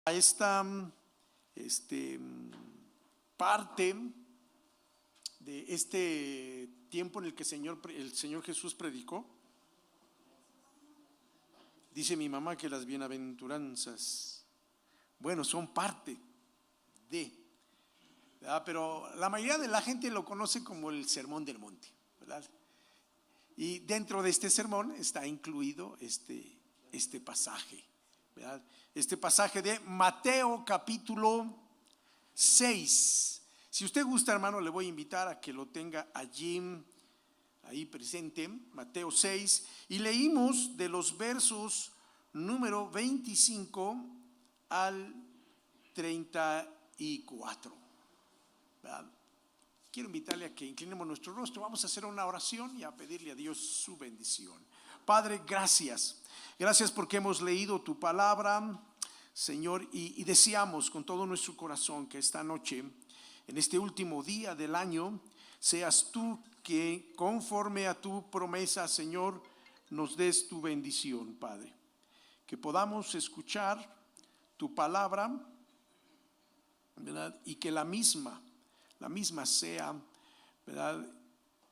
A esta parte de este tiempo en el que el Señor Jesús predicó. Dice mi mamá que las bienaventuranzas, bueno, son parte de, ¿verdad? Pero la mayoría de la gente lo conoce como el Sermón del Monte, ¿verdad? Y dentro de este sermón está incluido este pasaje, ¿verdad? Este pasaje de Mateo capítulo 6. Si usted gusta, hermano, le voy a invitar a que lo tenga ahí presente, Mateo 6, y leímos de los versos número 25 al 34, ¿verdad? Quiero invitarle a que inclinemos nuestro rostro. Vamos a hacer una oración y a pedirle a Dios su bendición. Padre, gracias. Gracias porque hemos leído tu palabra, Señor, y deseamos con todo nuestro corazón que esta noche, en este último día del año, seas tú que conforme a tu promesa, Señor, nos des tu bendición, Padre. Que podamos escuchar tu palabra, ¿verdad? Y que la misma sea, ¿verdad?,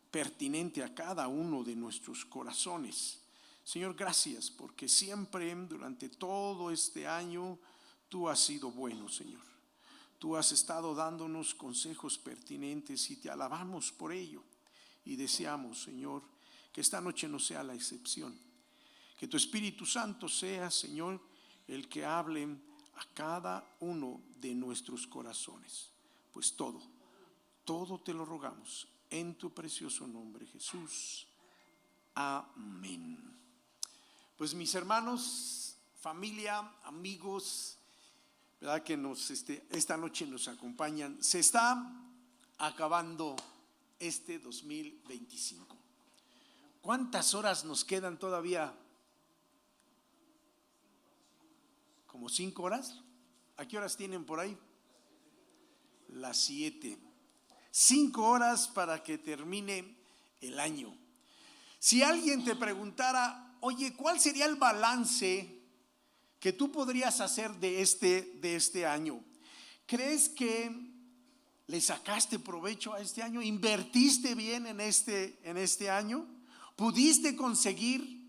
pertinente a cada uno de nuestros corazones. Señor, gracias porque siempre durante todo este año tú has sido bueno, Señor. Tú has estado dándonos consejos pertinentes y te alabamos por ello. Y deseamos, Señor, que esta noche no sea la excepción. Que tu Espíritu Santo sea, Señor, el que hable a cada uno de nuestros corazones. Pues todo te lo rogamos en tu precioso nombre, Jesús. Amén. Pues mis hermanos, familia, amigos, ¿verdad?, que esta noche nos acompañan. Se está acabando este 2025. ¿Cuántas horas nos quedan todavía? ¿Como 5 horas? ¿A qué horas tienen por ahí? Las 7. 5 horas para que termine el año. Si alguien te preguntara, oye, ¿cuál sería el balance que tú podrías hacer de este año? ¿Crees que le sacaste provecho a este año? ¿Invertiste bien en este año? ¿Pudiste conseguir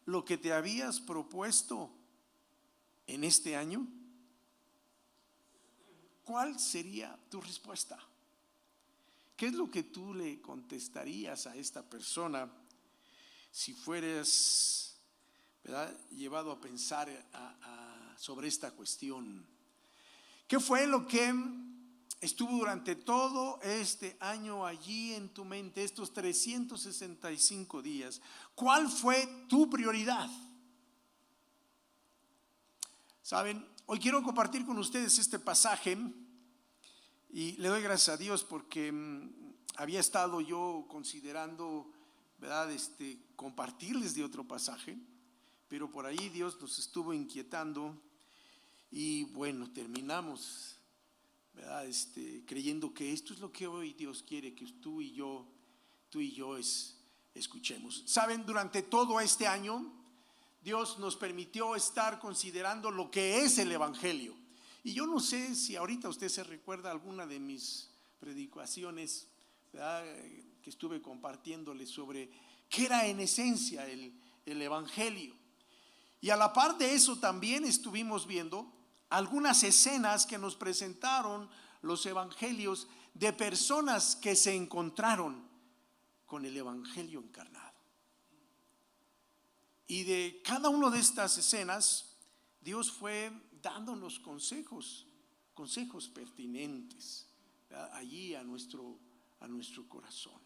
lo que te habías propuesto en este año? ¿Cuál sería tu respuesta? ¿Qué es lo que tú le contestarías a esta persona si fueras, ¿verdad?, llevado a pensar sobre esta cuestión? ¿Qué fue lo que estuvo durante todo este año allí en tu mente, estos 365 días? ¿Cuál fue tu prioridad? Saben, hoy quiero compartir con ustedes este pasaje y le doy gracias a Dios porque había estado yo considerando, ¿verdad?, compartirles de otro pasaje, pero por ahí Dios nos estuvo inquietando y bueno, terminamos, ¿verdad?, creyendo que esto es lo que hoy Dios quiere que tú y yo escuchemos. Saben, durante todo este año Dios nos permitió estar considerando lo que es el Evangelio. Y yo no sé si ahorita usted se recuerda alguna de mis predicaciones, ¿verdad?, que estuve compartiéndole sobre qué era en esencia el Evangelio. Y a la par de eso también estuvimos viendo algunas escenas que nos presentaron los evangelios de personas que se encontraron con el Evangelio encarnado. Y de cada una de estas escenas Dios fue dándonos consejos pertinentes, ¿verdad?, allí a nuestro corazón.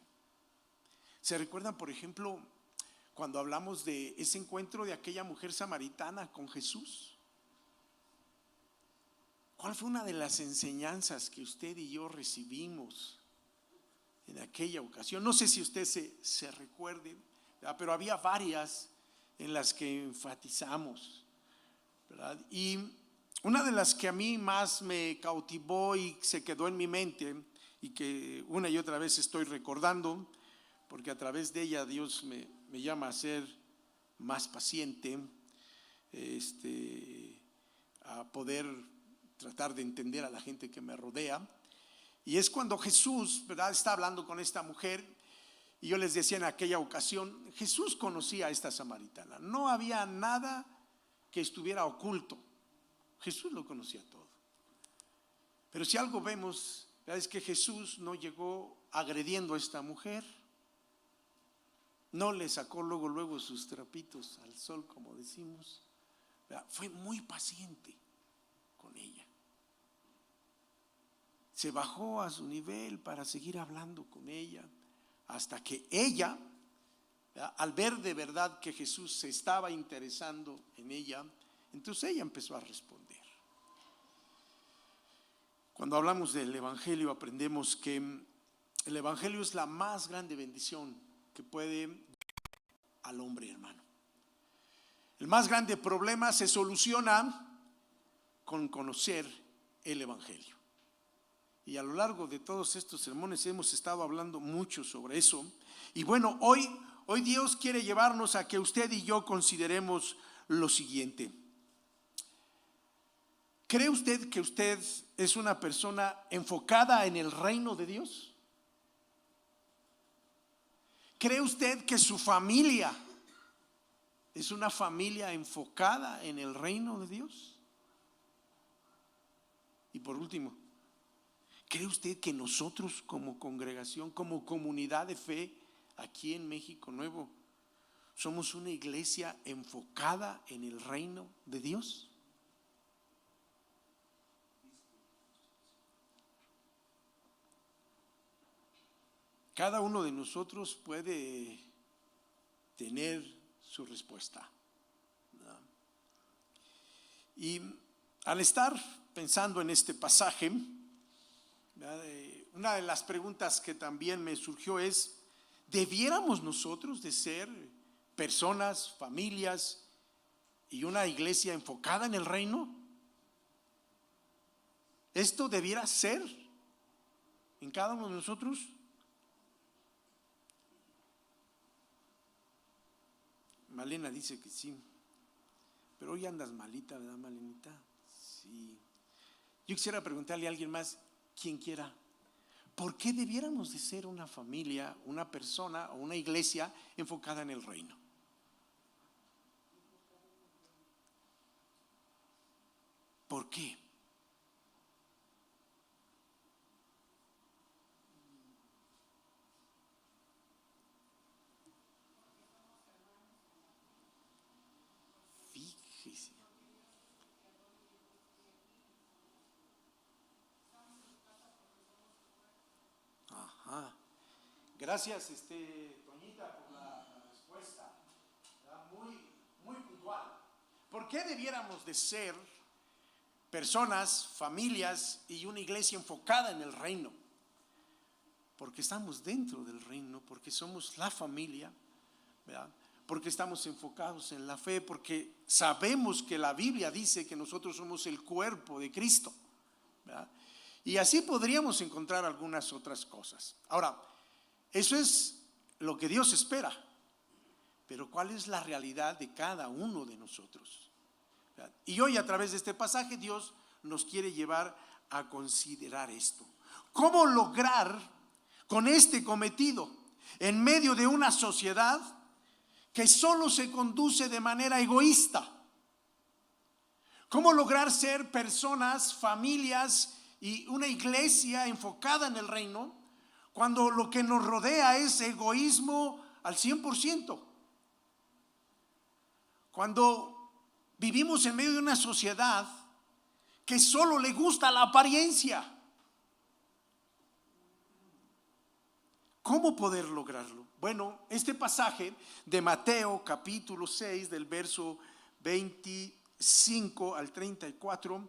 ¿Se recuerdan, por ejemplo, cuando hablamos de ese encuentro de aquella mujer samaritana con Jesús? ¿Cuál fue una de las enseñanzas que usted y yo recibimos en aquella ocasión? No sé si usted se recuerde, ¿verdad?, pero había varias en las que enfatizamos, ¿verdad? Y una de las que a mí más me cautivó y se quedó en mi mente y que una y otra vez estoy recordando, porque a través de ella Dios me llama a ser más paciente, a poder tratar de entender a la gente que me rodea. Y es cuando Jesús, ¿verdad?, está hablando con esta mujer. Y yo les decía en aquella ocasión, Jesús conocía a esta samaritana. No había nada que estuviera oculto. Jesús lo conocía todo. Pero si algo vemos, ¿verdad?, es que Jesús no llegó agrediendo a esta mujer. No le sacó luego sus trapitos al sol, como decimos. ¿Verdad? Fue muy paciente con ella. Se bajó a su nivel para seguir hablando con ella, hasta que ella, ¿verdad?, al ver de verdad que Jesús se estaba interesando en ella, entonces ella empezó a responder. Cuando hablamos del Evangelio, aprendemos que el Evangelio es la más grande bendición que puede al hombre, hermano. El más grande problema se soluciona con conocer el Evangelio. Y a lo largo de todos estos sermones hemos estado hablando mucho sobre eso. Y bueno, hoy Dios quiere llevarnos a que usted y yo consideremos lo siguiente. ¿Cree usted que usted es una persona enfocada en el reino de Dios? ¿Cree usted que su familia es una familia enfocada en el reino de Dios? Y por último, ¿cree usted que nosotros como congregación, como comunidad de fe aquí en México Nuevo, somos una iglesia enfocada en el reino de Dios? Cada uno de nosotros puede tener su respuesta, ¿no? Y al estar pensando en este pasaje, una de las preguntas que también me surgió es: ¿debiéramos nosotros de ser personas, familias y una iglesia enfocada en el reino? ¿Esto debiera ser en cada uno de nosotros? Malena dice que sí, pero hoy andas malita, ¿verdad, Malenita? Sí. Yo quisiera preguntarle a alguien más, quien quiera, ¿por qué debiéramos de ser una familia, una persona o una iglesia enfocada en el reino? ¿Por qué? Fíjese. Ajá. Gracias, Toñita, por la respuesta. Muy puntual. ¿Por qué debiéramos de ser personas, familias y una iglesia enfocada en el reino? Porque estamos dentro del reino, porque somos la familia, ¿verdad? Porque estamos enfocados en la fe, porque sabemos que la Biblia dice que nosotros somos el cuerpo de Cristo, ¿verdad? Y así podríamos encontrar algunas otras cosas. Ahora, eso es lo que Dios espera, pero ¿cuál es la realidad de cada uno de nosotros? ¿Verdad? Y hoy, a través de este pasaje, Dios nos quiere llevar a considerar esto. ¿Cómo lograr con este cometido en medio de una sociedad que solo se conduce de manera egoísta? ¿Cómo lograr ser personas, familias y una iglesia enfocada en el reino cuando lo que nos rodea es egoísmo al 100%? Cuando vivimos en medio de una sociedad que solo le gusta la apariencia. ¿Cómo poder lograrlo? Bueno, este pasaje de Mateo capítulo 6 del verso 25 al 34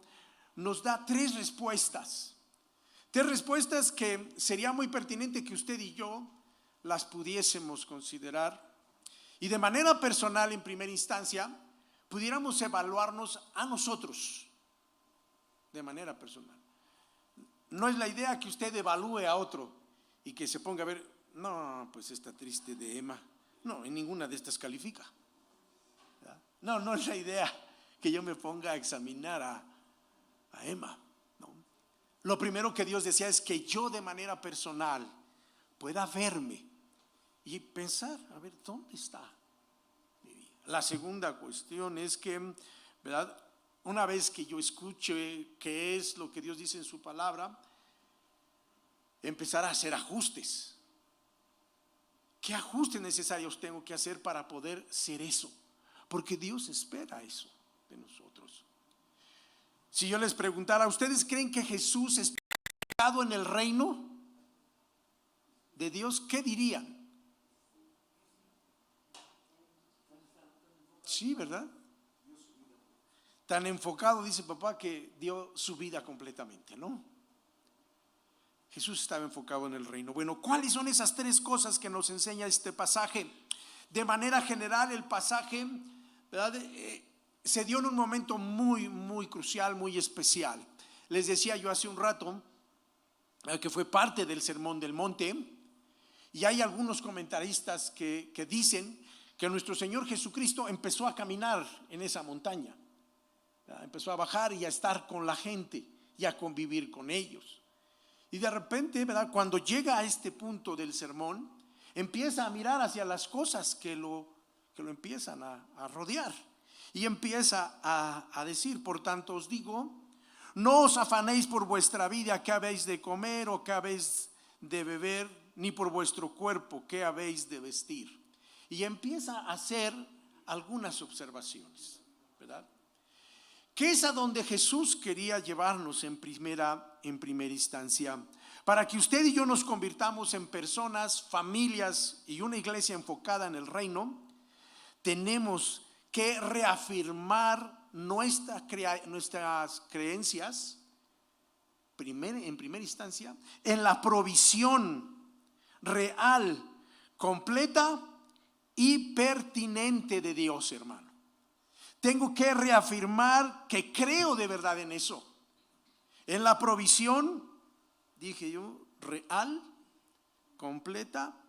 nos da tres respuestas que sería muy pertinente que usted y yo las pudiésemos considerar y de manera personal, en primera instancia, pudiéramos evaluarnos a nosotros de manera personal. No es la idea que usted evalúe a otro y que se ponga a ver, no, pues está triste de Emma. No, en ninguna de estas califica. No es la idea que yo me ponga a examinar a Emma, ¿no? Lo primero que Dios decía es que yo de manera personal pueda verme y pensar, a ver, ¿dónde está mi vida? La segunda cuestión es que, ¿verdad?, una vez que yo escuche qué es lo que Dios dice en su palabra, empezar a hacer ajustes. ¿Qué ajustes necesarios tengo que hacer para poder ser eso? Porque Dios espera eso de nosotros. Si yo les preguntara, ¿ustedes creen que Jesús está en el reino de Dios? ¿Qué dirían? Sí, ¿verdad? Tan enfocado, dice papá, que dio su vida completamente, ¿no? Jesús estaba enfocado en el reino. Bueno, ¿cuáles son esas tres cosas que nos enseña este pasaje? De manera general, el pasaje, ¿verdad?, se dio en un momento muy, muy crucial, muy especial. Les decía yo hace un rato que fue parte del Sermón del Monte, y hay algunos comentaristas que dicen que nuestro Señor Jesucristo empezó a caminar en esa montaña, empezó a bajar y a estar con la gente y a convivir con ellos. Y de repente, ¿verdad?, cuando llega a este punto del sermón, empieza a mirar hacia las cosas que lo empiezan a rodear. Y empieza a decir, por tanto os digo, no os afanéis por vuestra vida, qué habéis de comer o qué habéis de beber, ni por vuestro cuerpo, qué habéis de vestir. Y empieza a hacer algunas observaciones, ¿verdad?, que es a donde Jesús quería llevarnos en primera instancia, para que usted y yo nos convirtamos en personas, familias y una iglesia enfocada en el reino. Tenemos que reafirmar nuestras creencias en primera instancia en la provisión real, completa y pertinente de Dios, hermano. Tengo que reafirmar que creo de verdad en eso, en la provisión, dije yo, real, completa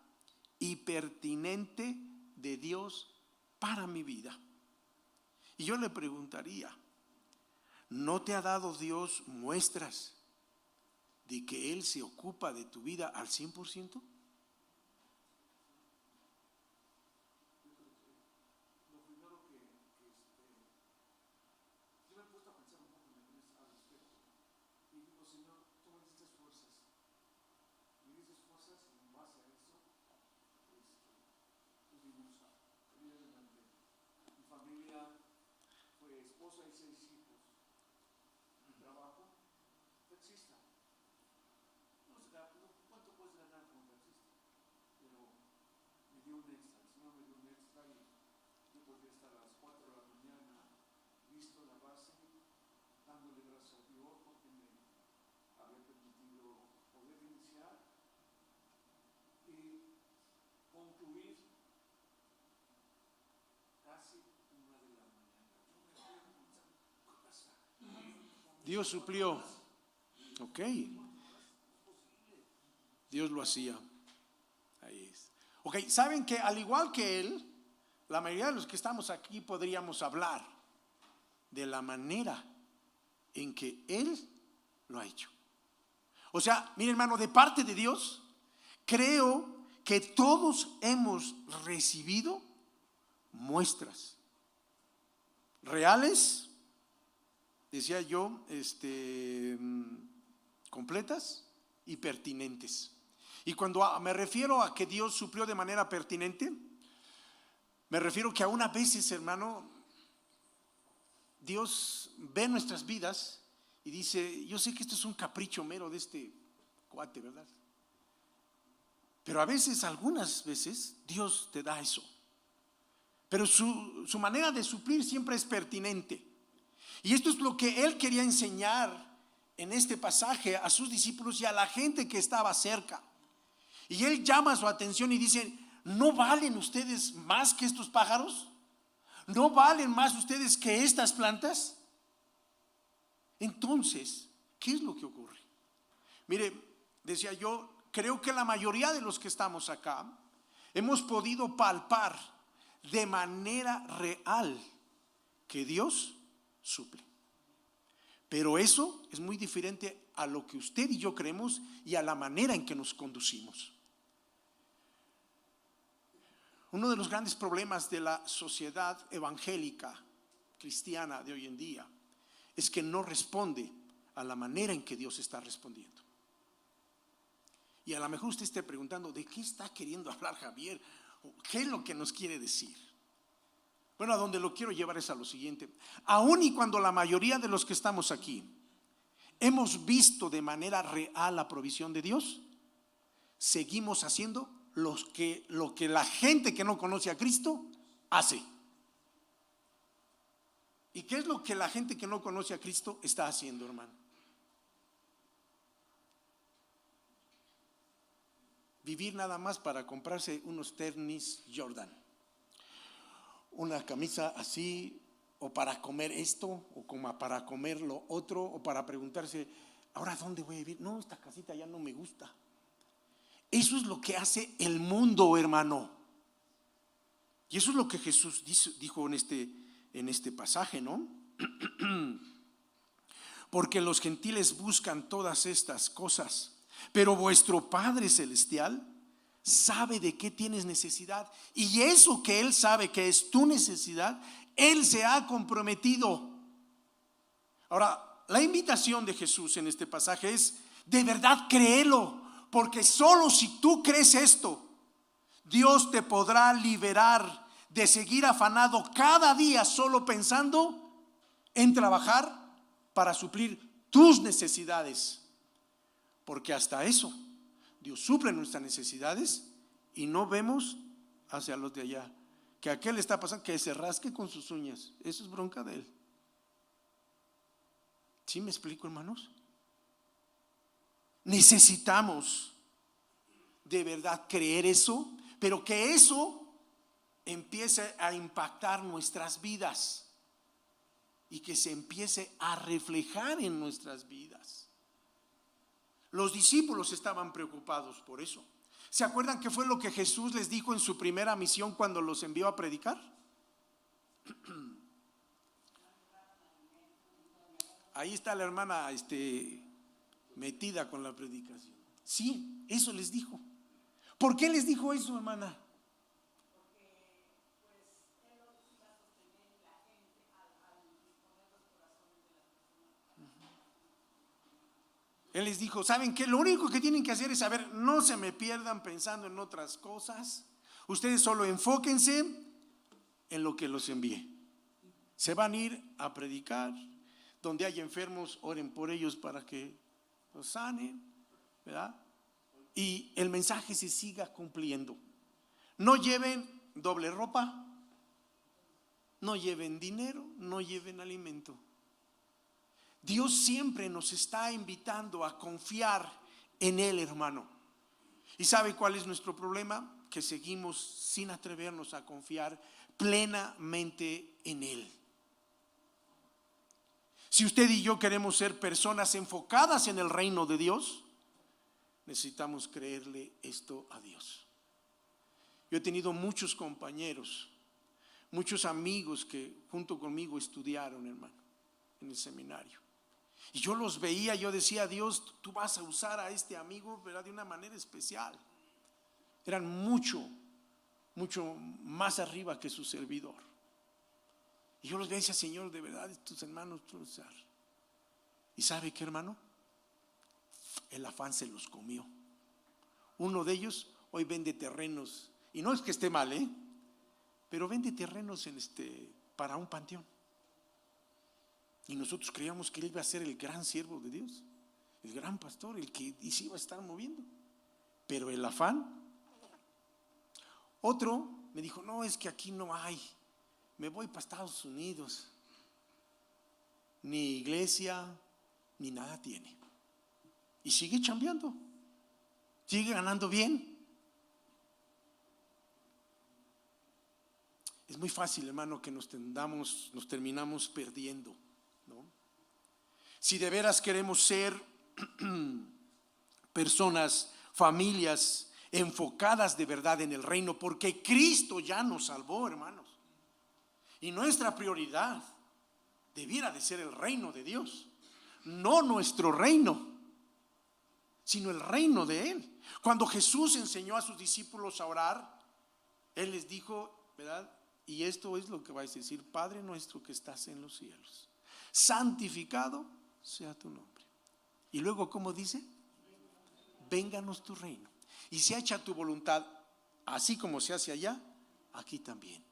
y pertinente de Dios para mi vida. Y yo le preguntaría, ¿no te ha dado Dios muestras de que Él se ocupa de tu vida al 100%? Dios suplió. Ok. Dios lo hacía. Ahí es. Ok, saben que al igual que Él, la mayoría de los que estamos aquí podríamos hablar de la manera en que Él lo ha hecho. O sea, mire, hermano, de parte de Dios, creo que todos hemos recibido muestras reales, decía yo, completas y pertinentes. Y cuando me refiero a que Dios suplió de manera pertinente, me refiero que aún a veces, hermano, Dios ve nuestras vidas y dice, yo sé que esto es un capricho mero de este cuate, ¿verdad? Pero a veces, algunas veces, Dios te da eso. Pero su manera de suplir siempre es pertinente. Y esto es lo que Él quería enseñar en este pasaje a sus discípulos y a la gente que estaba cerca. Y Él llama su atención y dice, ¿no valen ustedes más que estos pájaros? ¿No valen más ustedes que estas plantas? Entonces, ¿qué es lo que ocurre? Mire, decía yo, creo que la mayoría de los que estamos acá hemos podido palpar de manera real que Dios suple. Pero eso es muy diferente a lo que usted y yo creemos y a la manera en que nos conducimos. Uno de los grandes problemas de la sociedad evangélica cristiana de hoy en día es que no responde a la manera en que Dios está respondiendo. Y a lo mejor usted esté preguntando, ¿de qué está queriendo hablar Javier? ¿Qué es lo que nos quiere decir? Bueno, a donde lo quiero llevar es a lo siguiente. Aun y cuando la mayoría de los que estamos aquí hemos visto de manera real la provisión de Dios, seguimos haciendo lo que la gente que no conoce a Cristo hace. ¿Y qué es lo que la gente que no conoce a Cristo está haciendo, hermano? Vivir nada más para comprarse unos tenis Jordan, una camisa así, o para comer esto, o como para comer lo otro, o para preguntarse, ¿ahora dónde voy a vivir? No, esta casita ya no me gusta. Eso es lo que hace el mundo, hermano. Y eso es lo que Jesús dijo en este pasaje, ¿no? Porque los gentiles buscan todas estas cosas, pero vuestro Padre Celestial sabe de qué tienes necesidad. Y eso que Él sabe que es tu necesidad, Él se ha comprometido. Ahora, la invitación de Jesús en este pasaje es, de verdad créelo. Porque solo si tú crees esto, Dios te podrá liberar de seguir afanado cada día solo pensando en trabajar para suplir tus necesidades. Porque hasta eso, Dios suple nuestras necesidades y no vemos hacia los de allá. Que aquel está pasando, que se rasque con sus uñas. Eso es bronca de él. ¿Sí me explico, hermanos? Necesitamos de verdad creer eso, pero que eso empiece a impactar nuestras vidas y que se empiece a reflejar en nuestras vidas. Los discípulos estaban preocupados por eso. ¿Se acuerdan qué fue lo que Jesús les dijo en su primera misión cuando los envió a predicar? Ahí está la hermana metida con la predicación. Sí, eso les dijo. ¿Por qué les dijo eso, hermana? Él les dijo, ¿saben qué? Lo único que tienen que hacer es saber, no se me pierdan pensando en otras cosas. Ustedes solo enfóquense en lo que los envié. Se van a ir a predicar. Donde hay enfermos, oren por ellos para que los sanen, ¿verdad? Y el mensaje se siga cumpliendo. No lleven doble ropa, no lleven dinero, no lleven alimento. Dios siempre nos está invitando a confiar en Él, hermano. ¿Y sabe cuál es nuestro problema? Que seguimos sin atrevernos a confiar plenamente en Él. Si usted y yo queremos ser personas enfocadas en el reino de Dios, necesitamos creerle esto a Dios. Yo he tenido muchos compañeros, muchos amigos que junto conmigo estudiaron, hermano, en el seminario. Y yo los veía, yo decía, Dios, tú vas a usar a este amigo, ¿verdad?, de una manera especial. Eran mucho más arriba que su servidor. Y yo los veía y decía, Señor, de verdad, estos hermanos, usar. ¿Y sabe qué, hermano? El afán se los comió. Uno de ellos hoy vende terrenos, y no es que esté mal, pero vende terrenos para un panteón. Y nosotros creíamos que él iba a ser el gran siervo de Dios, el gran pastor, el que se iba a estar moviendo. Pero el afán. Otro me dijo, no, es que aquí no hay, me voy para Estados Unidos. Ni iglesia, ni nada tiene. Y sigue chambeando, sigue ganando bien. Es muy fácil, hermano, que nos terminamos perdiendo, ¿no? Si de veras queremos ser personas, familias enfocadas de verdad en el reino, porque Cristo ya nos salvó, hermanos, y nuestra prioridad debiera de ser el reino de Dios. no nuestro reino, sino el reino de Él. Cuando Jesús enseñó a sus discípulos a orar, Él les dijo, ¿verdad? Y esto es lo que va a decir: Padre nuestro que estás en los cielos, santificado sea tu nombre. Y luego, ¿cómo dice? Vénganos tu reino y sea hecha tu voluntad, así como se hace allá, aquí también.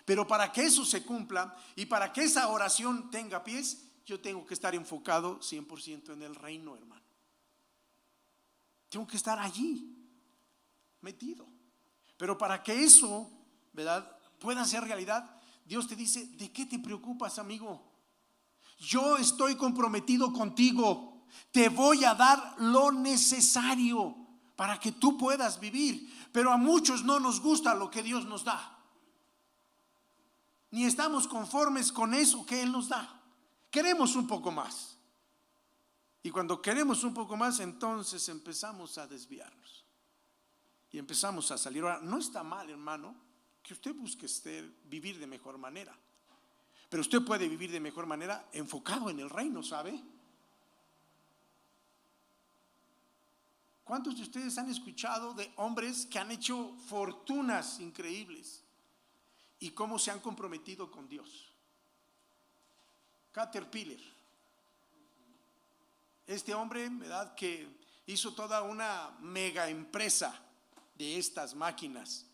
Pero para que eso se cumpla y para que esa oración tenga pies, yo tengo que estar enfocado 100% en el reino, hermano. Tengo que estar allí, metido. Pero para que eso, ¿verdad?, pueda ser realidad, Dios te dice: ¿de qué te preocupas, amigo? Yo estoy comprometido contigo. Te voy a dar lo necesario para que tú puedas vivir. Pero a muchos no nos gusta lo que Dios nos da, ni estamos conformes con eso que Él nos da. Queremos un poco más. Y cuando queremos un poco más, entonces empezamos a desviarnos y empezamos a salir. Ahora, no está mal, hermano, que usted busque vivir de mejor manera, pero usted puede vivir de mejor manera enfocado en el reino, ¿sabe? ¿Cuántos de ustedes han escuchado de hombres que han hecho fortunas increíbles y cómo se han comprometido con Dios? Caterpillar, este hombre, ¿verdad?, que hizo toda una mega empresa de estas máquinas,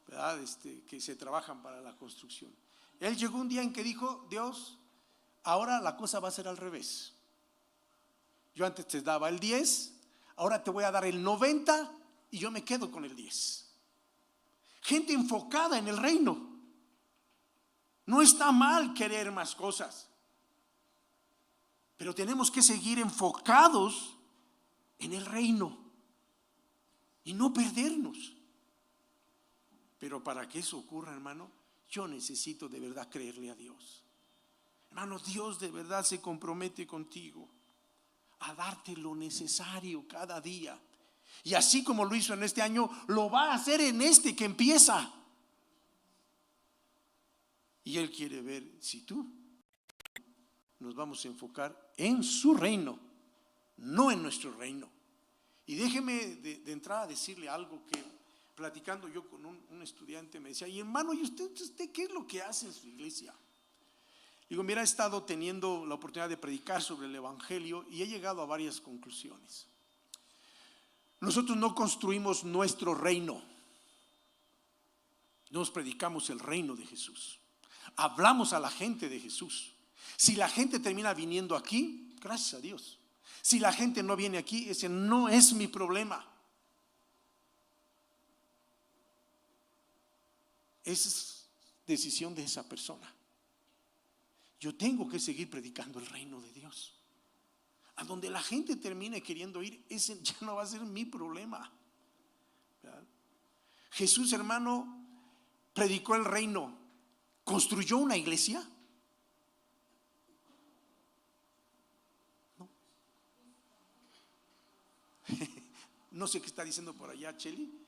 ¿verdad?, que se trabajan para la construcción. Él llegó un día en que dijo: Dios, ahora la cosa va a ser al revés. Yo antes te daba el 10, ahora te voy a dar el 90 y yo me quedo con el 10. Gente enfocada en el reino. No está mal querer más cosas, pero tenemos que seguir enfocados en el reino y no perdernos. Pero para que eso ocurra, hermano, yo necesito de verdad creerle a Dios. Hermano, Dios de verdad se compromete contigo a darte lo necesario cada día. Y así como lo hizo en este año, lo va a hacer en este que empieza. Y Él quiere ver si tú nos vamos a enfocar en su reino, no en nuestro reino. Y déjeme de entrada decirle algo que, platicando yo con un estudiante, me decía: y hermano, ¿y usted qué es lo que hace en su iglesia? Digo: mira, he estado teniendo la oportunidad de predicar sobre el evangelio y he llegado a varias conclusiones. Nosotros no construimos nuestro reino, nos predicamos el reino de Jesús, hablamos a la gente de Jesús. Si la gente termina viniendo aquí, gracias a Dios. Si la gente no viene aquí, ese no es mi problema. Esa es decisión de esa persona. Yo tengo que seguir predicando el reino de Dios. A donde la gente termine queriendo ir, ese ya no va a ser mi problema. ¿Verdad? Jesús, hermano, predicó el reino. ¿Construyó una iglesia? No. No sé qué está diciendo por allá, Cheli.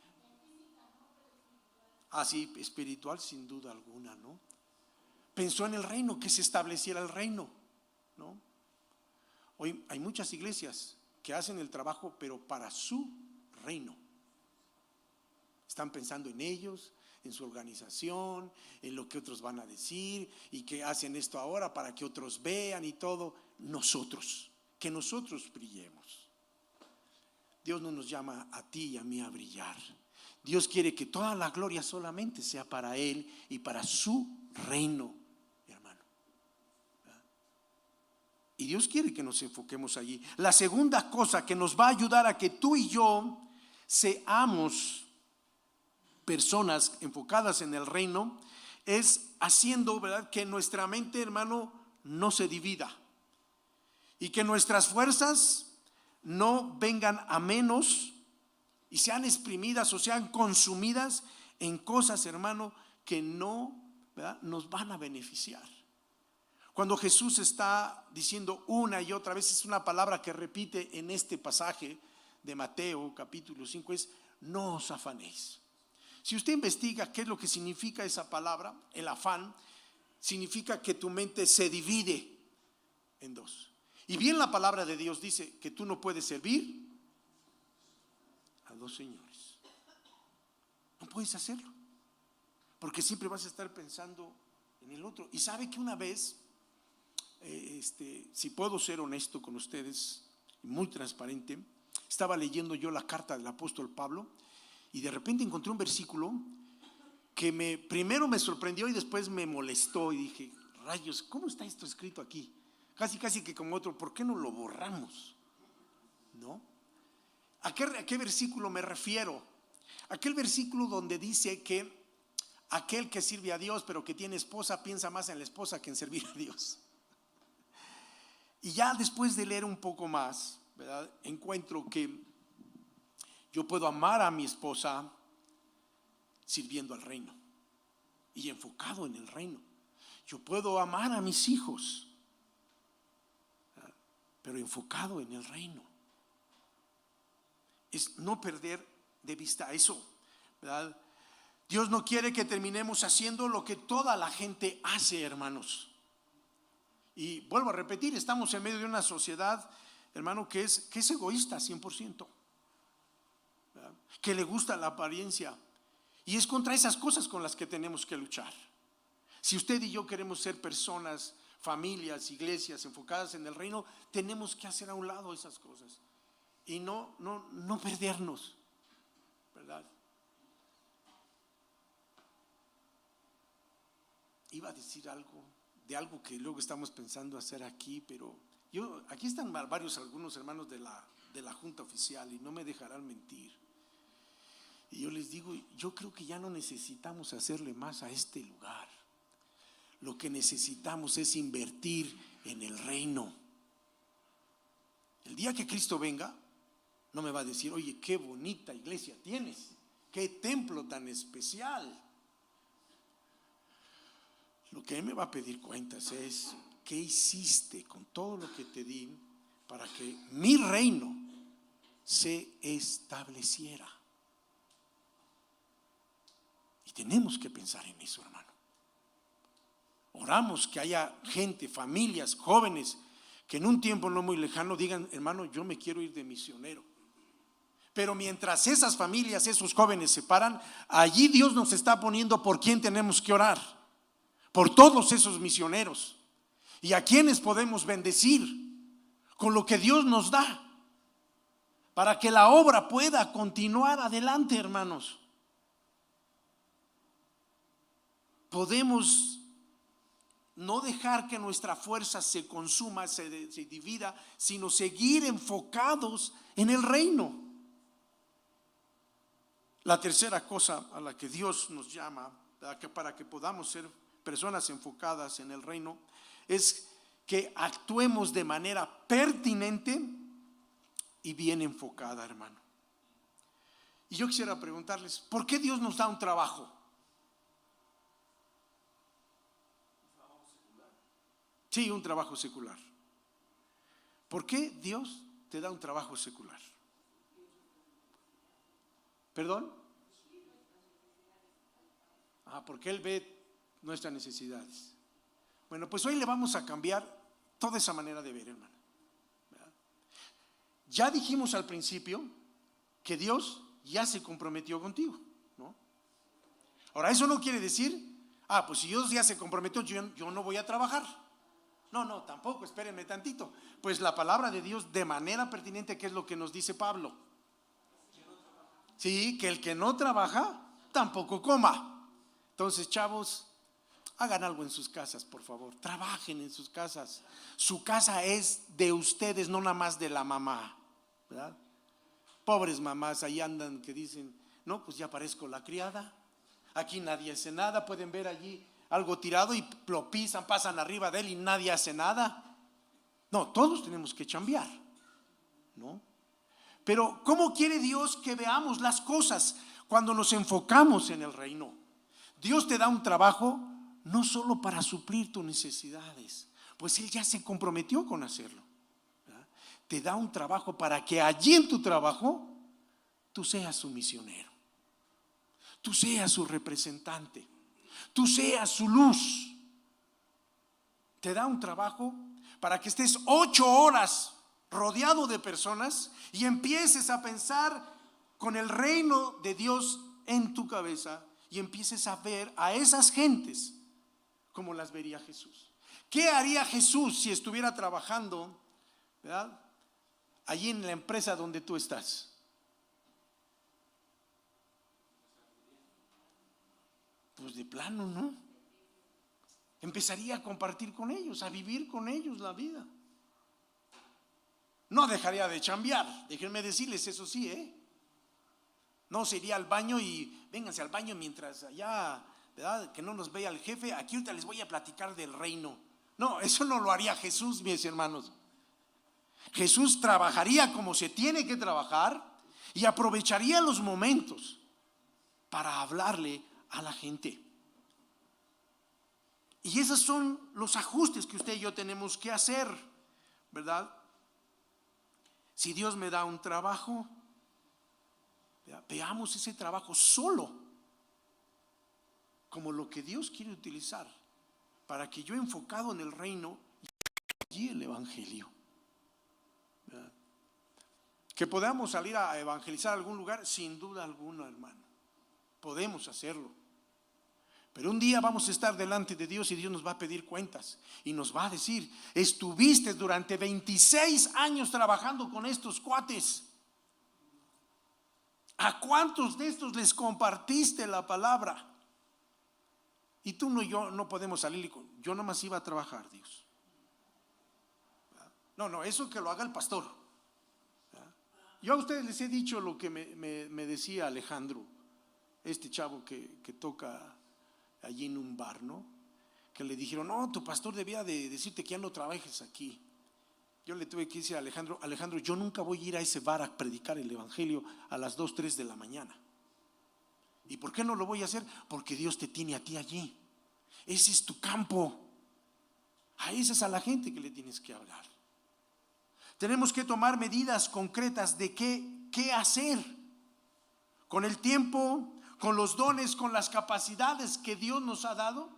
Sí, espiritual sin duda alguna, ¿no? Pensó en el reino, que se estableciera el reino, ¿no? Hoy hay muchas iglesias que hacen el trabajo, pero para su reino. Están pensando en ellos, en su organización, en lo que otros van a decir, y que hacen esto ahora para que otros vean y todo. Que nosotros brillemos. Dios no nos llama a ti y a mí a brillar. Dios quiere que toda la gloria solamente sea para Él y para su reino, mi hermano. Y Dios quiere que nos enfoquemos allí. La segunda cosa que nos va a ayudar a que tú y yo seamos personas enfocadas en el reino es haciendo, ¿verdad?, que nuestra mente, hermano, no se divida y que nuestras fuerzas no vengan a menos y sean exprimidas o sean consumidas en cosas, hermano, que no, ¿verdad?, nos van a beneficiar. Cuando Jesús está diciendo una y otra vez, es una palabra que repite en este pasaje de Mateo capítulo 5, es: no os afanéis. Si usted investiga qué es lo que significa esa palabra, el afán, significa que tu mente se divide en dos. Y bien la palabra de Dios dice que tú no puedes servir a dos señores. No puedes hacerlo, porque siempre vas a estar pensando en el otro. Y sabe que una vez, si puedo ser honesto con ustedes, muy transparente, estaba leyendo yo la carta del apóstol Pablo y de repente encontré un versículo que primero me sorprendió y después me molestó y dije, rayos, ¿cómo está esto escrito aquí? Casi que como otro, ¿por qué no lo borramos? ¿No? ¿A qué versículo me refiero? Aquel versículo donde dice que aquel que sirve a Dios pero que tiene esposa piensa más en la esposa que en servir a Dios. Y ya después de leer un poco más, ¿verdad?, encuentro que yo puedo amar a mi esposa sirviendo al reino y enfocado en el reino. Yo puedo amar a mis hijos, ¿verdad?, pero enfocado en el reino. Es no perder de vista eso, ¿verdad? Dios no quiere que terminemos haciendo lo que toda la gente hace, hermanos. Y vuelvo a repetir, estamos en medio de una sociedad, hermano, que es egoísta 100%, ¿verdad?, que le gusta la apariencia. Y es contra esas cosas con las que tenemos que luchar. Si usted y yo queremos ser personas, familias, iglesias enfocadas en el reino, tenemos que hacer a un lado esas cosas y no perdernos, ¿verdad? Iba a decir algo de algo que luego estamos pensando hacer aquí, pero aquí están algunos hermanos de la junta oficial y no me dejarán mentir. Y yo les digo, yo creo que ya no necesitamos hacerle más a este lugar. Lo que necesitamos es invertir en el reino. El día que Cristo venga, no me va a decir, oye, qué bonita iglesia tienes, qué templo tan especial. Lo que Él me va a pedir cuentas es, ¿qué hiciste con todo lo que te di para que mi reino se estableciera? Y tenemos que pensar en eso, hermano. Oramos que haya gente, familias, jóvenes, que en un tiempo no muy lejano digan, hermano, yo me quiero ir de misionero. Pero mientras esas familias, esos jóvenes se paran, allí Dios nos está poniendo por quién tenemos que orar, por todos esos misioneros y a quienes podemos bendecir con lo que Dios nos da para que la obra pueda continuar adelante, hermanos. Podemos no dejar que nuestra fuerza se consuma, se divida, sino seguir enfocados en el reino. La tercera cosa a la que Dios nos llama para que podamos ser personas enfocadas en el reino es que actuemos de manera pertinente y bien enfocada, hermano. Y yo quisiera preguntarles, ¿por qué Dios nos da un trabajo? Sí, un trabajo secular. ¿Por qué Dios te da un trabajo secular? ¿Perdón? Porque Él ve nuestras necesidades. Bueno, pues hoy le vamos a cambiar toda esa manera de ver, hermano. ¿Verdad? Ya dijimos al principio que Dios ya se comprometió contigo, ¿no? Ahora, eso no quiere decir, pues si Dios ya se comprometió, yo no voy a trabajar. No, tampoco, espérenme tantito. Pues la palabra de Dios de manera pertinente, ¿qué es lo que nos dice Pablo? Sí, que el que no trabaja, tampoco coma. Entonces, chavos, hagan algo en sus casas, por favor. Trabajen en sus casas. Su casa es de ustedes, no nada más de la mamá, ¿verdad? Pobres mamás, ahí andan que dicen, no, pues ya parezco la criada. Aquí nadie hace nada. Pueden ver allí algo tirado y lo pisan, pasan arriba de él y nadie hace nada. No, todos tenemos que chambear, ¿no? Pero ¿cómo quiere Dios que veamos las cosas cuando nos enfocamos en el reino? Dios te da un trabajo no solo para suplir tus necesidades, pues Él ya se comprometió con hacerlo, ¿verdad? Te da un trabajo para que allí en tu trabajo tú seas su misionero, tú seas su representante, tú seas su luz. Te da un trabajo para que estés 8 horas rodeado de personas y empieces a pensar con el reino de Dios en tu cabeza y empieces a ver a esas gentes como las vería Jesús. ¿Qué haría Jesús si estuviera trabajando, ¿verdad?, allí en la empresa donde tú estás? Pues de plano, ¿no? Empezaría a compartir con ellos, a vivir con ellos la vida. No dejaría de chambear, déjenme decirles, eso sí, no se iría al baño y vénganse al baño mientras allá, ¿verdad?, que no nos vea el jefe, aquí ahorita les voy a platicar del reino. No, eso no lo haría Jesús, mis hermanos. Jesús trabajaría como se tiene que trabajar y aprovecharía los momentos para hablarle a la gente. Y esos son los ajustes que usted y yo tenemos que hacer, ¿verdad? Si Dios me da un trabajo, veamos ese trabajo solo como lo que Dios quiere utilizar para que yo, enfocado en el reino y el evangelio, ¿verdad?, que podamos salir a evangelizar a algún lugar, sin duda alguna, hermano, podemos hacerlo. Pero un día vamos a estar delante de Dios y Dios nos va a pedir cuentas y nos va a decir: estuviste durante 26 años trabajando con estos cuates. ¿A cuántos de estos les compartiste la palabra? Y tú y yo no podemos salir con: yo nomás iba a trabajar, Dios. No, eso que lo haga el pastor. Yo a ustedes les he dicho lo que me decía Alejandro, este chavo que toca allí en un bar, ¿no? Que le dijeron: no, tu pastor debía de decirte que ya no trabajes aquí. Yo le tuve que decir a Alejandro, yo nunca voy a ir a ese bar a predicar el evangelio a las 2, 3 de la mañana. ¿Y por qué no lo voy a hacer? Porque Dios te tiene a ti allí. Ese es tu campo. A esa es a la gente que le tienes que hablar. Tenemos que tomar medidas concretas de qué hacer con el tiempo, con los dones, con las capacidades que Dios nos ha dado,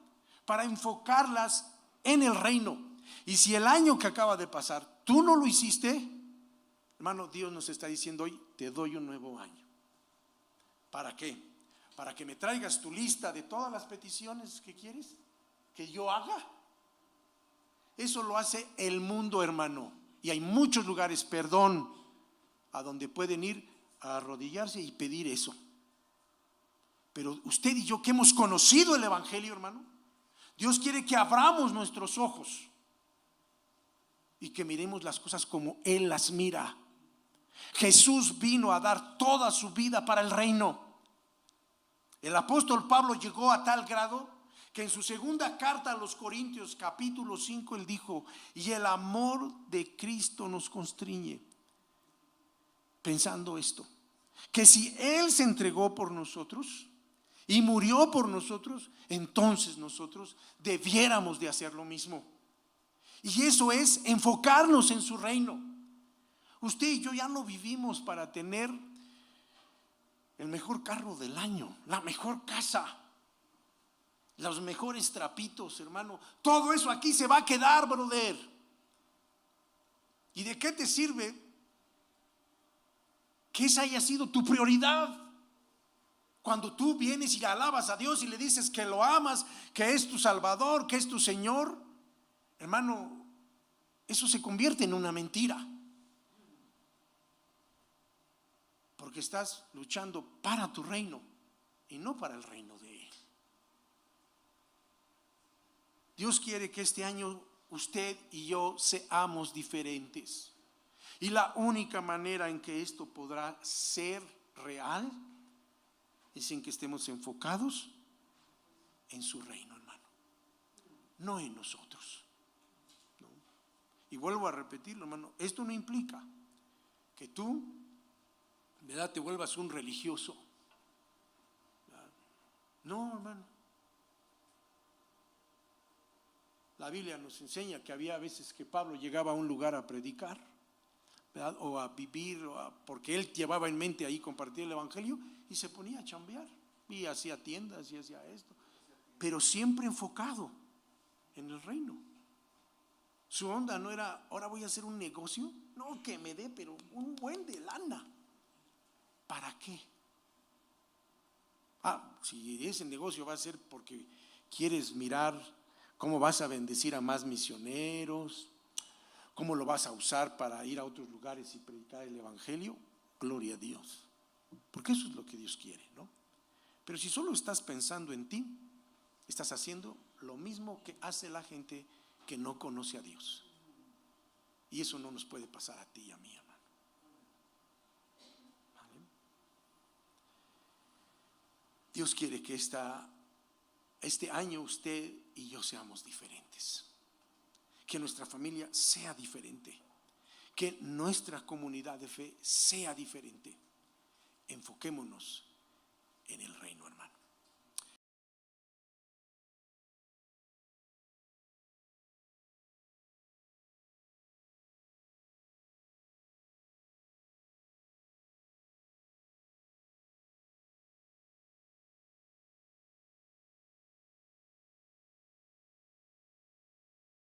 para enfocarlas en el reino. Y si el año que acaba de pasar tú no lo hiciste, hermano, Dios nos está diciendo hoy: te doy un nuevo año. ¿Para qué? Para que me traigas tu lista de todas las peticiones que quieres que yo haga. Eso lo hace el mundo, hermano, y hay muchos lugares, a donde pueden ir a arrodillarse y pedir eso. Pero usted y yo, que hemos conocido el evangelio, hermano, Dios quiere que abramos nuestros ojos y que miremos las cosas como Él las mira. Jesús vino a dar toda su vida para el reino. El apóstol Pablo llegó a tal grado que en su segunda carta a los Corintios, capítulo 5, él dijo: y el amor de Cristo nos constriñe, pensando esto, que si Él se entregó por nosotros y murió por nosotros, entonces nosotros debiéramos de hacer lo mismo. Y eso es enfocarnos en su reino. Usted y yo ya no vivimos para tener el mejor carro del año, la mejor casa, los mejores trapitos, hermano. Todo eso aquí se va a quedar, brother. ¿Y de qué te sirve que esa haya sido tu prioridad? Cuando tú vienes y alabas a Dios y le dices que lo amas, que es tu Salvador, que es tu Señor, hermano, eso se convierte en una mentira. Porque estás luchando para tu reino y no para el reino de Él. Dios quiere que este año usted y yo seamos diferentes. Y la única manera en que esto podrá ser real es en que estemos enfocados en su reino, hermano, no en nosotros, ¿no? Y vuelvo a repetirlo, hermano, esto no implica que tú, ¿verdad?, te vuelvas un religioso, ¿verdad? No, hermano. La Biblia nos enseña que había veces que Pablo llegaba a un lugar a predicar, ¿verdad?, o a vivir, porque él llevaba en mente ahí compartir el evangelio, y se ponía a chambear y hacía tiendas y hacía esto, pero siempre enfocado en el reino. Su onda no era, ahora voy a hacer un negocio. No, que me dé, pero un buen de lana. ¿Para qué? Si ese negocio va a ser porque quieres mirar cómo vas a bendecir a más misioneros, cómo lo vas a usar para ir a otros lugares y predicar el evangelio, gloria a Dios. Porque eso es lo que Dios quiere, ¿no? Pero si solo estás pensando en ti, estás haciendo lo mismo que hace la gente que no conoce a Dios. Y eso no nos puede pasar a ti y a mí, hermano. ¿Vale? Dios quiere que este año usted y yo seamos diferentes. Que nuestra familia sea diferente. Que nuestra comunidad de fe sea diferente. Enfoquémonos en el reino, hermano.